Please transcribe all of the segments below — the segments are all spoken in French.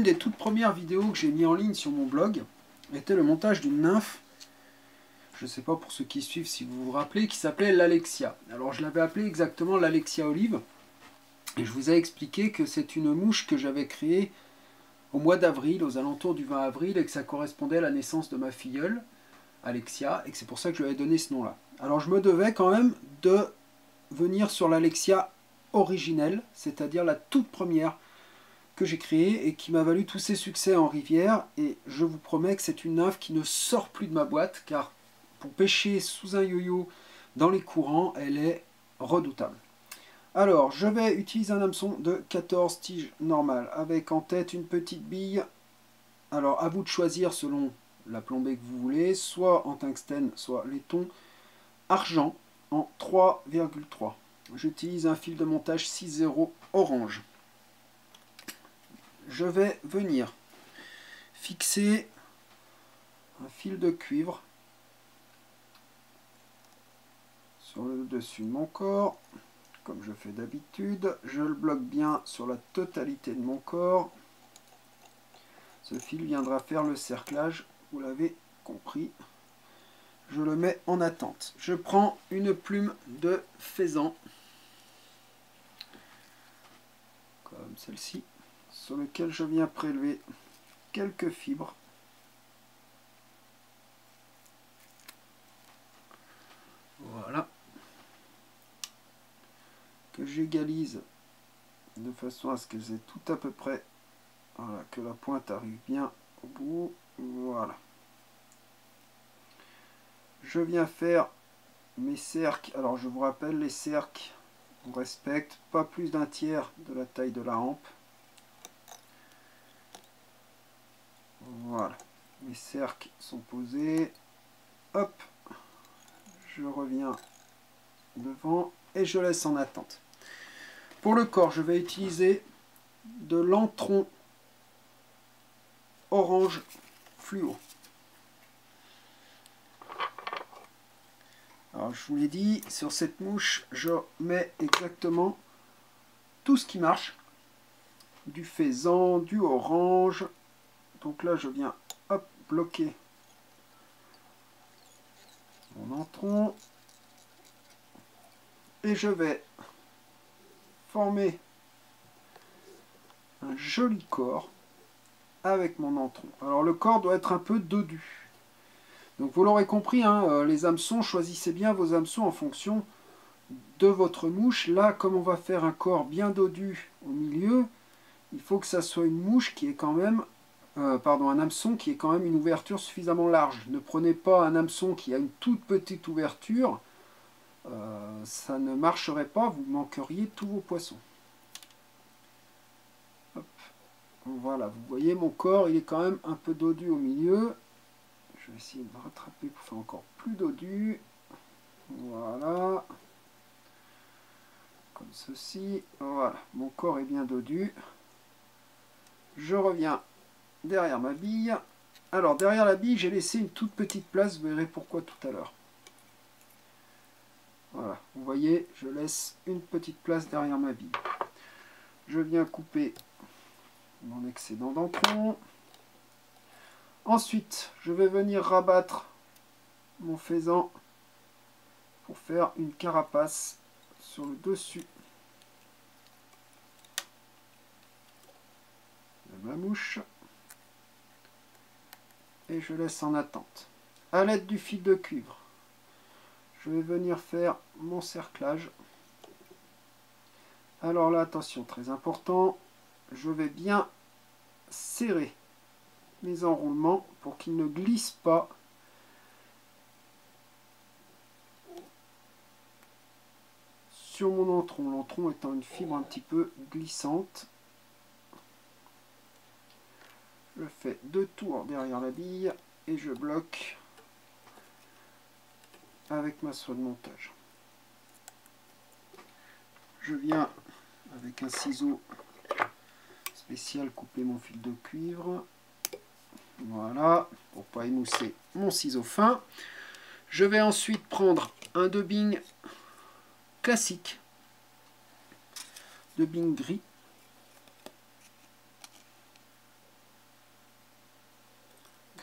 des toutes premières vidéos que j'ai mis en ligne sur mon blog était le montage d'une nymphe, je ne sais pas pour ceux qui suivent si vous vous rappelez, qui s'appelait l'Alexia. Alors je l'avais appelée exactement l'Alexia Olive, et je vous ai expliqué que c'est une mouche que j'avais créée au mois d'avril, aux alentours du 20 avril, et que ça correspondait à la naissance de ma filleule, Alexia, et que c'est pour ça que je lui avais donné ce nom-là. Alors je me devais quand même de venir sur l'Alexia originelle, c'est-à-dire la toute première que j'ai créée et qui m'a valu tous ses succès en rivière, et je vous promets que c'est une nymphe qui ne sort plus de ma boîte, car pour pêcher sous un yo-yo dans les courants, elle est redoutable. Alors, je vais utiliser un hameçon de 14 tiges normales, avec en tête une petite bille. Alors, à vous de choisir selon la plombée que vous voulez, soit en tungstène, soit laiton, argent en 3,3. J'utilise un fil de montage 6,0 orange. Je vais venir fixer un fil de cuivre sur le dessus de mon corps, comme je fais d'habitude. Je le bloque bien sur la totalité de mon corps. Ce fil viendra faire le cerclage, vous l'avez compris. Je le mets en attente. Je prends une plume de faisan, comme celle-ci, sur lequel je viens prélever quelques fibres. Voilà. Que j'égalise de façon à ce qu'elles aient tout à peu près, voilà, que la pointe arrive bien au bout. Voilà. Je viens faire mes cercles. Alors je vous rappelle, les cercles, on respecte pas plus d'un tiers de la taille de la hampe. Voilà. Mes cercles sont posés. Hop. Je reviens devant et je laisse en attente. Pour le corps, je vais utiliser de l'antron orange fluo. Alors je vous l'ai dit, sur cette mouche, je mets exactement tout ce qui marche. Du faisan, du orange. Donc là, je viens hop, bloquer mon antron. Et je vais former un joli corps avec mon antron. Alors le corps doit être un peu dodu. Donc vous l'aurez compris, hein, les hameçons, choisissez bien vos hameçons en fonction de votre mouche. Là, comme on va faire un corps bien dodu au milieu, il faut que ça soit une mouche qui est quand même, un hameçon qui est quand même une ouverture suffisamment large. Ne prenez pas un hameçon qui a une toute petite ouverture, ça ne marcherait pas, vous manqueriez tous vos poissons. Hop. Voilà, vous voyez mon corps, il est quand même un peu dodu au milieu. Je vais essayer de me rattraper pour faire encore plus dodu. Voilà. Comme ceci. Voilà, mon corps est bien dodu. Je reviens derrière ma bille. Alors, derrière la bille, j'ai laissé une toute petite place. Vous verrez pourquoi tout à l'heure. Voilà, vous voyez, je laisse une petite place derrière ma bille. Je viens couper mon excédent d'antron. Ensuite, je vais venir rabattre mon faisan pour faire une carapace sur le dessus de ma mouche. Et je laisse en attente. À l'aide du fil de cuivre, je vais venir faire mon cerclage. Alors là, attention, très important, je vais bien serrer mes enroulements pour qu'ils ne glissent pas sur mon antron. L'antron étant une fibre un petit peu glissante. Je fais 2 tours derrière la bille et je bloque avec ma soie de montage. Je viens avec un ciseau spécial couper mon fil de cuivre. Voilà, pour ne pas émousser mon ciseau fin. Je vais ensuite prendre un dubbing classique, dubbing gris.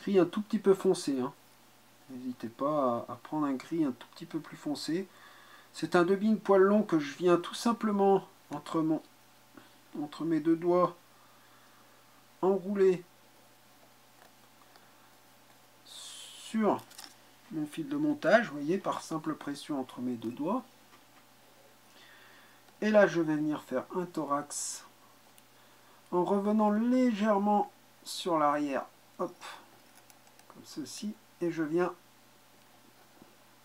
gris un tout petit peu foncé. Hein. N'hésitez pas à prendre un gris un tout petit peu plus foncé. C'est un dubbing poil long que je viens tout simplement entre mes deux doigts enrouler sur mon fil de montage, vous voyez, par simple pression entre mes deux doigts. Et là, je vais venir faire un thorax en revenant légèrement sur l'arrière, hop, comme ceci, et je viens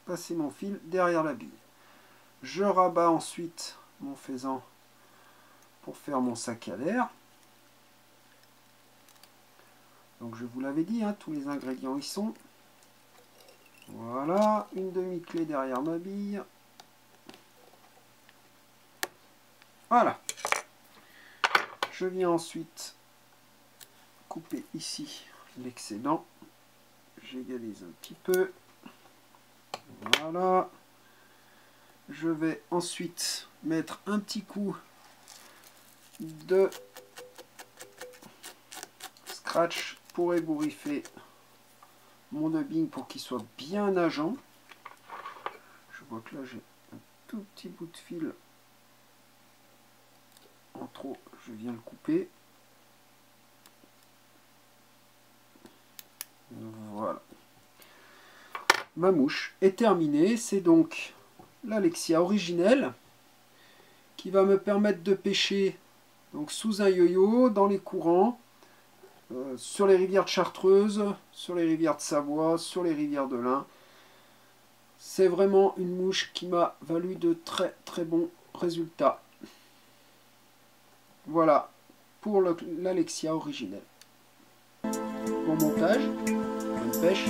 passer mon fil derrière la bille. Je rabats ensuite mon faisan pour faire mon sac à l'air. Donc je vous l'avais dit, hein, tous les ingrédients y sont. Voilà, une demi-clé derrière ma bille. Voilà. Je viens ensuite couper ici l'excédent. J'égalise un petit peu. Voilà. Je vais ensuite mettre un petit coup de scratch pour ébouriffer mon dubbing pour qu'il soit bien nageant. Je vois que là j'ai un tout petit bout de fil en trop, je viens le couper. Voilà. Ma mouche est terminée. C'est donc l'Alexia originelle qui va me permettre de pêcher donc sous un yo-yo, dans les courants, sur les rivières de Chartreuse, sur les rivières de Savoie, sur les rivières de l'Ain. C'est vraiment une mouche qui m'a valu de très très bons résultats. Voilà pour l'Alexia originelle. Bon montage, bonne pêche.